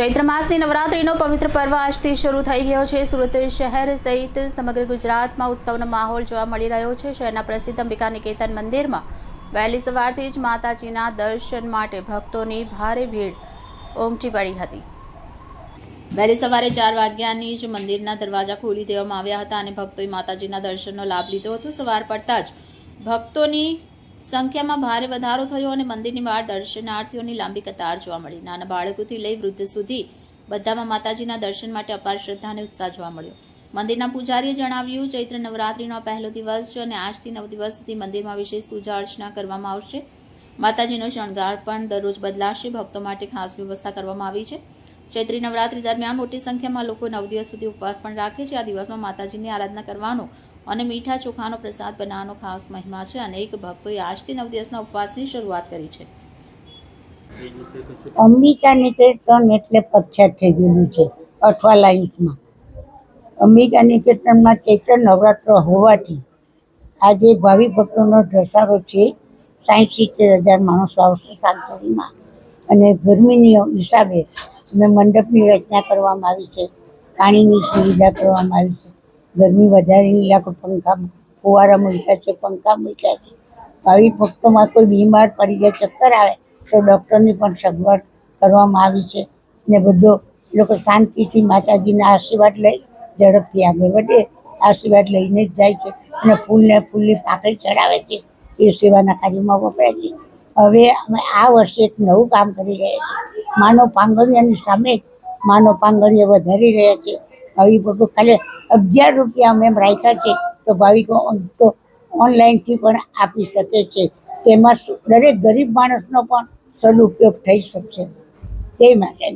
ચૈત્ર માસની નવરાત્રીનો પવિત્ર પર્વ આજથી શરૂ થઈ ગયો છે। સુરત શહેર સહિત સમગ્ર ગુજરાતમાં ઉત્સવનો માહોલ જોવા મળી રહ્યો છે। શહેરના પ્રસિદ્ધ અંબિકા નિકેતન મંદિરમાં વહેલી સવારથી જ માતાજીના દર્શન માટે ભક્તોની ભારે ભીડ ઉમટી પડી હતી। વહેલી સવારે 4 વાગ્યાની જ મંદિરના દરવાજા ખોલી દેવામાં આવ્યા હતા અને ભક્તોએ માતાજીના દર્શનનો લાભ લીધો હતો। સવાર પડતા જ ભક્તોની સંખ્યામાં ભારે વધારો થયો અને મંદિરની બહાર દર્શનાર્થીઓની લાંબી કતાર જોવા મળી। નાના બાળકોથી લઈ વૃદ્ધ સુધી બધામાં માતાજીના દર્શન માટે અપાર શ્રદ્ધા અને ઉત્સાહ જોવા મળ્યો। મંદિરના પૂજારીએ જણાવ્યું, ચૈત્ર નવરાત્રીનો પહેલો દિવસ છે અને આજથી 9 દિવસ સુધી મંદિરમાં વિશેષ પૂજા અર્ચના કરવામાં આવશે। માતાજીનો શણગાર પણ દરરોજ બદલાશે। ભક્તો માટે ખાસ વ્યવસ્થા કરવામાં આવી છે। ચૈત્રી નવરાત્રી દરમિયાન મોટી સંખ્યામાં લોકો 9 દિવસ સુધી ઉપવાસ પણ રાખે છે। આ દિવસમાં માતાજીની આરાધના કરવાનો અને મીઠા ચોખાનો પ્રસાદ બનાવવાનો ખાસ મહિમા છે। અનેક ભક્તોએ આજથી 9 દિવસના ઉપવાસની શરૂઆત કરી છે। અંબિકા નિકેતન એટલે પ્રખ્યાત થઈ ગયેલું છે અઠવા લાઇન્સમાં। અંબિકા નિકેતનમાં ચૈત્ર નવરાત્ર હોવાથી આજે ભાવિ ભક્તોનો ધસારો છે। 60-70 હજાર માણસો આવશે સાંજ સુધીમાં અને ગરમીની હિસાબે અમે મંડપની રચના કરવામાં આવી છે। પાણીની સુવિધા કરવામાં આવી છે। ગરમી વધારેની લાખો પંખા ફુવારા મૂક્યા છે, પંખા મૂક્યા છે। ભાવિ ભક્તોમાં કોઈ બીમાર પડી જાય, ચક્કર આવે તો ડૉક્ટરની પણ સગવડ કરવામાં આવી છે અને બધો લોકો શાંતિથી માતાજીના આશીર્વાદ લઈ ઝડપથી આગળ વધે, આશીર્વાદ લઈને જ જાય છે અને ફૂલની પાંખડી ચડાવે છે। એ સેવાના કાર્યમાં વપરાય છે। હવે અમે આ વર્ષે એક નવું કામ કરી રહ્યા છીએ। માનવ પાંગળિયાની સામે જ માનવ પાંગળીએ વધારી રહ્યા છે। ભાવિ ભક્તો ખાલી 11 રૂપિયા અમે રાખ્યા છે તો ભાવિકો તો ઓનલાઈનથી પણ આપી શકે છે। તેમાં દરેક ગરીબ માણસનો પણ સદુપયોગ થઈ શકશે તે માટે।